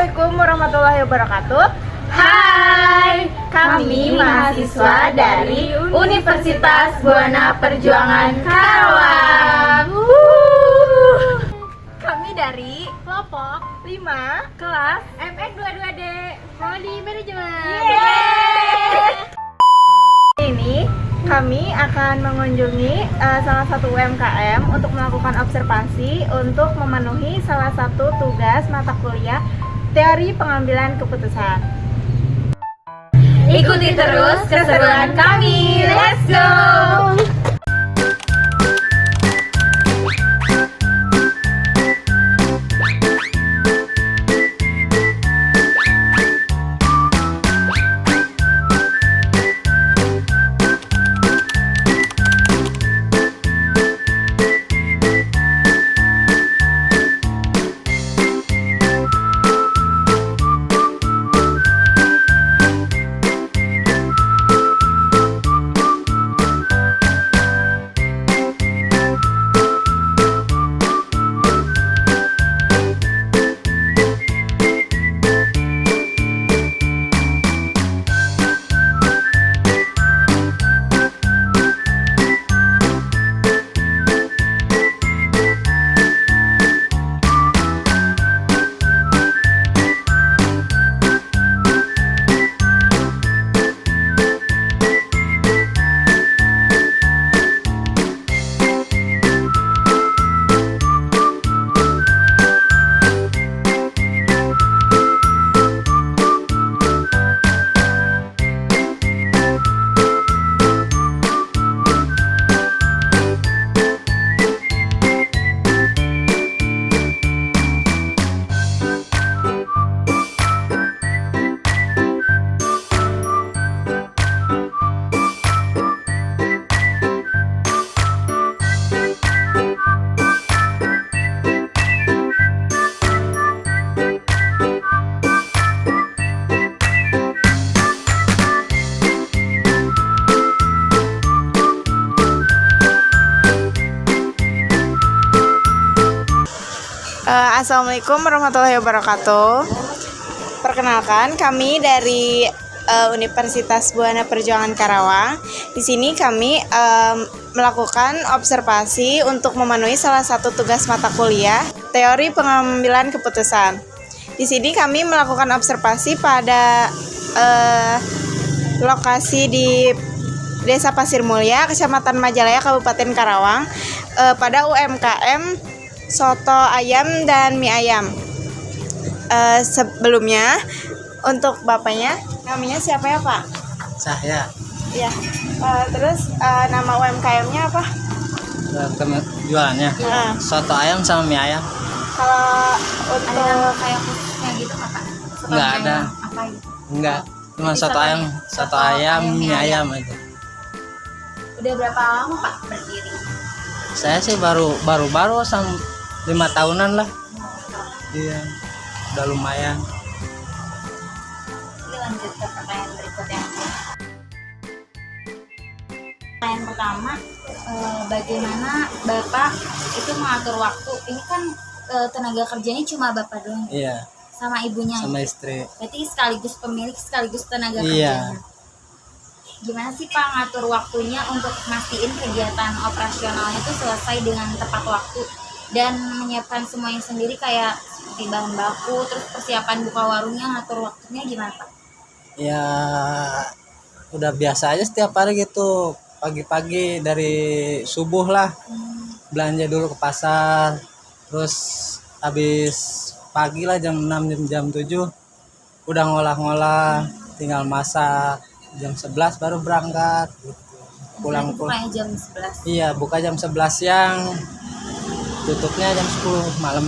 Assalamualaikum warahmatullahi wabarakatuh. Hai, kami mahasiswa dari Universitas Buana Perjuangan Karawang. Kami dari kelompok 5 kelas MX22D Prodi Manajemen. Ini kami akan mengunjungi salah satu UMKM untuk melakukan observasi untuk memenuhi salah satu tugas mata kuliah teori pengambilan keputusan. Ikuti terus keseruan kami. Let's go! Assalamualaikum warahmatullahi wabarakatuh. Perkenalkan, kami dari Universitas Buana Perjuangan Karawang. Di sini kami melakukan observasi untuk memenuhi salah satu tugas mata kuliah teori pengambilan keputusan. Di sini kami melakukan observasi pada lokasi di Desa Pasir Mulya, Kecamatan Majalaya, Kabupaten Karawang, pada UMKM soto ayam dan mie ayam. Sebelumnya untuk bapaknya, namanya siapa ya Pak? Saya. Ya. Terus nama UMKM-nya apa? Jualannya soto ayam sama mie ayam. Kalau untuk Ada kayak khususnya gitu Kakak? Nggak ada. Apa gitu? Enggak, cuma soto ayam mie ayam aja. Udah berapa lama Pak berdiri? Saya sih baru sama 5 tahunan lah. Iya, udah lumayan. Ini lanjut ke pertanyaan berikutnya. Pertanyaan pertama, bagaimana Bapak itu mengatur waktu? Ini kan tenaga kerjanya cuma Bapak doang, Iya, sama ibunya. sama istri. Berarti sekaligus pemilik, sekaligus tenaga Iya. kerjanya. Gimana sih Pak ngatur waktunya untuk mastiin kegiatan operasionalnya itu selesai dengan tepat waktu dan menyiapkan semuanya sendiri kayak seperti bahan baku, terus persiapan buka warungnya, ngatur waktunya gimana Pak? Ya, udah biasa aja setiap hari gitu. Pagi-pagi dari subuh lah belanja dulu ke pasar. Terus habis pagi lah jam 6 jam 7 udah ngolah-ngolah, tinggal masak. Jam 11 baru berangkat gitu. Pulang Bukanya jam 11. Iya, buka jam 11 siang, tutupnya jam 10 malam.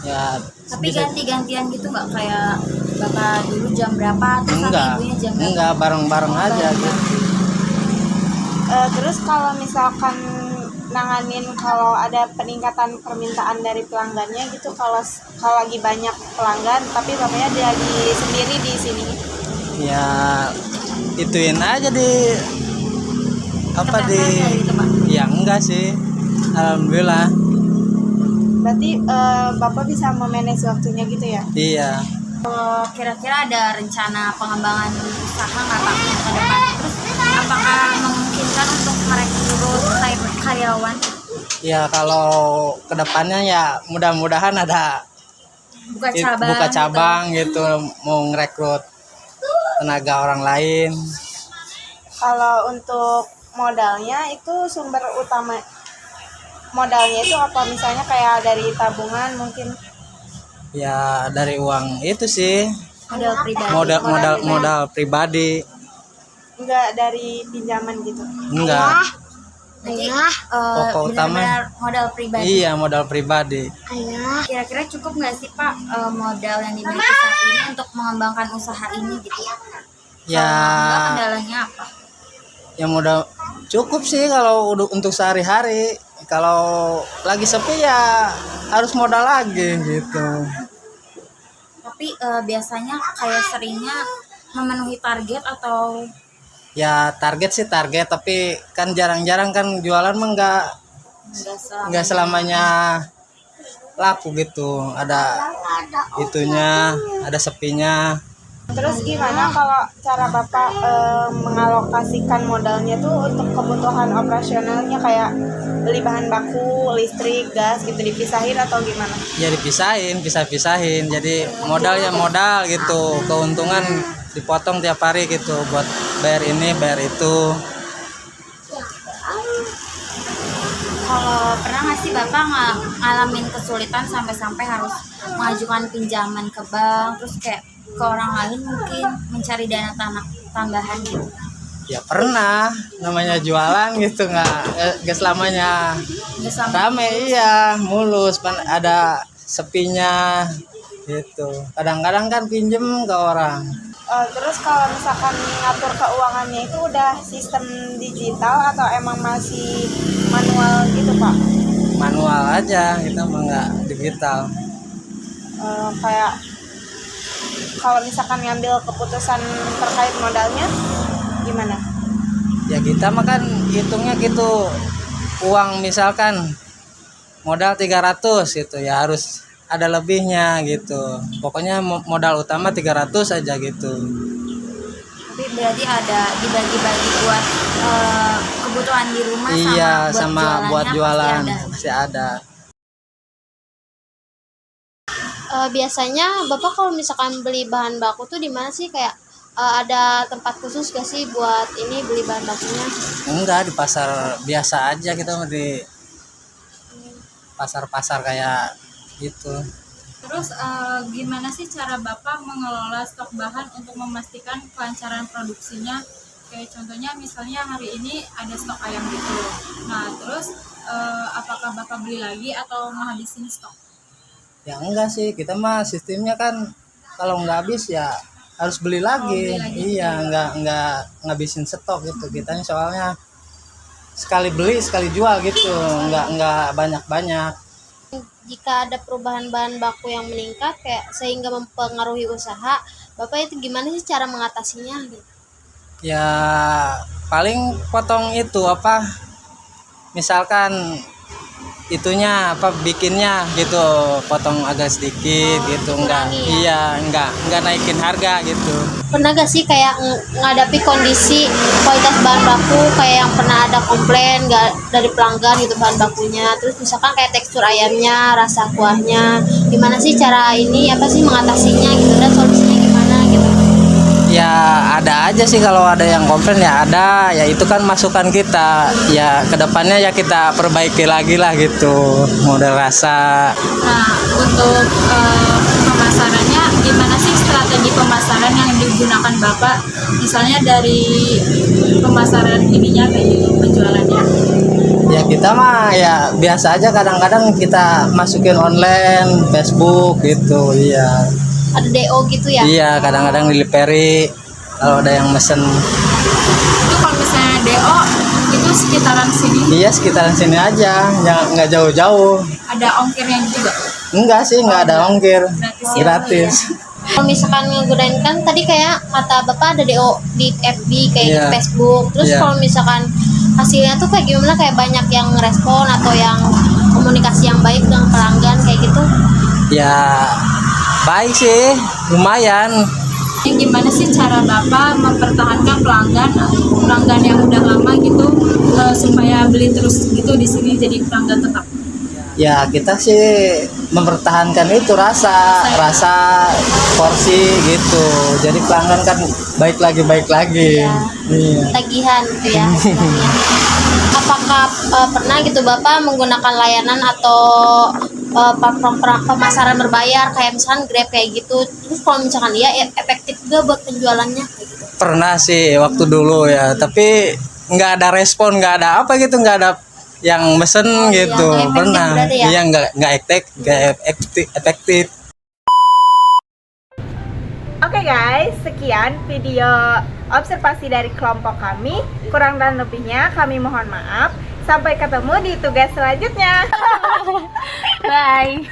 Ya, Tapi ganti-gantian gitu nggak, kayak Bapak dulu jam berapa terus sama ibunya jam berapa? enggak bareng-bareng aja gitu. terus kalau misalkan nanganin kalau ada peningkatan permintaan dari pelanggannya gitu, kalau lagi banyak pelanggan tapi bapaknya lagi sendiri di sini. Ya ituin aja di apa di gitu, Pak? ya enggak sih, alhamdulillah Berarti Bapak bisa memanage waktunya gitu ya? Iya. Kira-kira ada rencana pengembangan usaha nggak Pak ke depannya? Terus apakah memungkinkan untuk merekrut karyawan? Ya kalau kedepannya ya mudah-mudahan ada Buka cabang? buka cabang gitu, mau ngerekrut tenaga orang lain. Kalau untuk modalnya itu sumber utama modalnya itu apa? Misalnya kayak dari tabungan mungkin? Ya dari uang itu sih, Modal pribadi? modal pribadi. Enggak dari pinjaman gitu? Enggak. Berarti Pokok utama. benar-benar modal pribadi? Iya, modal pribadi. Kira-kira cukup nggak sih Pak modal yang dimiliki saat ini untuk mengembangkan usaha ini gitu? Ya, Kalau enggak, kendalanya apa? ya modal cukup sih kalau untuk sehari-hari. Kalau lagi sepi ya harus modal lagi gitu. Tapi biasanya kayak seringnya memenuhi target atau Ya target sih target, tapi kan jarang-jarang kan jualan mah nggak selamanya laku gitu. Ada itunya, ada sepinya. Terus gimana kalau cara Bapak mengalokasikan modalnya tuh untuk kebutuhan operasionalnya kayak beli bahan baku, listrik, gas gitu dipisahin atau gimana? Ya dipisahin, pisah-pisahin. Jadi modal ya modal gitu, keuntungan dipotong tiap hari gitu buat bayar ini, bayar itu. kalau pernah nggak sih Bapak ngalamin kesulitan sampai-sampai harus mengajukan pinjaman ke bank, terus kayak ke orang lain mungkin mencari dana tambahan gitu? Ya pernah, namanya jualan gitu nggak selamanya Nggak sampai rame, iya mulus, ada sepinya gitu. Kadang-kadang kan pinjem ke orang. Terus kalau misalkan ngatur keuangannya itu udah sistem digital atau emang masih manual gitu Pak? Manual aja, kita mah nggak digital. Kayak kalau misalkan ngambil keputusan terkait modalnya gimana? Ya kita mah kan hitungnya gitu, uang misalkan modal 300 gitu ya harus ada lebihnya gitu. Pokoknya modal utama 300 aja gitu. Tapi berarti ada dibagi-bagi buat kebutuhan di rumah Iya, sama sama buat jualan pasti ada. masih ada. Biasanya Bapak kalau misalkan beli bahan baku tuh di mana sih, kayak ada tempat khusus gak sih buat ini beli bahan bakunya? Enggak, di pasar biasa aja, kita mah di pasar-pasar kayak gitu. Terus gimana sih cara Bapak mengelola stok bahan untuk memastikan kelancaran produksinya? Kayak contohnya misalnya hari ini ada stok ayam gitu. Nah terus apakah Bapak beli lagi atau menghabisin stok? Ya enggak sih, kita mah sistemnya kan kalau nggak habis ya harus beli lagi. Beli lagi. Iya, nggak ngabisin stok gitu. Kita soalnya sekali beli sekali jual gitu, nggak banyak-banyak. Jika ada perubahan bahan baku yang meningkat kayak sehingga mempengaruhi usaha, Bapak itu gimana sih cara mengatasinya gitu? Ya paling potong itu apa, misalkan itunya apa bikinnya gitu, potong agak sedikit gitu, enggak kurangi ya? iya enggak naikin harga gitu. Pernah gak sih kayak ngadapi kondisi kualitas bahan baku kayak yang pernah ada komplain gak dari pelanggan gitu bahan bakunya, terus misalkan kayak tekstur ayamnya, rasa kuahnya, gimana sih cara ini apa sih mengatasinya gitu, dan solusinya gimana gitu? Ya ada aja sih, kalau ada yang komplain ya ada, ya itu kan masukan kita, ya kedepannya ya kita perbaiki lagi lah gitu, model rasa. Nah untuk pemasarannya gimana sih strategi pemasaran yang digunakan Bapak? Misalnya dari pemasaran ininya kayak gitu, penjualannya. Ya kita mah ya biasa aja, kadang-kadang kita masukin online, Facebook gitu, iya. Ada DO gitu ya? Iya, kadang-kadang delivery kalau ada yang mesen. Itu kalau misalnya DO itu sekitaran sini Iya, sekitaran sini aja, nggak jauh-jauh. ada ongkirnya juga. Enggak sih, nggak ada ongkir, Gratis ya? gratis. Kalau misalkan ngegunain kan tadi kayak kata Bapak ada DO di FB kayak Iya. di Facebook, terus Iya. kalau misalkan hasilnya tuh kayak gimana, kayak banyak yang ngerespon atau yang komunikasi yang baik dengan pelanggan kayak gitu? Ya baik sih, lumayan. Gimana sih cara Bapak mempertahankan pelanggan yang udah lama gitu supaya beli terus gitu di sini jadi pelanggan tetap? Ya kita sih mempertahankan itu rasa porsi gitu. Jadi pelanggan kan baik lagi. Iya. Tagihan gitu ya istilahnya. Apakah pernah gitu Bapak menggunakan layanan atau platform pemasaran berbayar kayak misalkan Grab kayak gitu, terus kalau misalkan dia efektif juga buat penjualannya kayak gitu? Pernah sih waktu dulu ya, tapi nggak ada respon, nggak ada apa gitu, nggak ada yang mesen iya, gitu. nggak efektif Pernah berarti ya? iya nggak efektif. Oke guys, sekian video observasi dari kelompok kami. Kurang dan lebihnya kami mohon maaf. Sampai ketemu di tugas selanjutnya. Bye.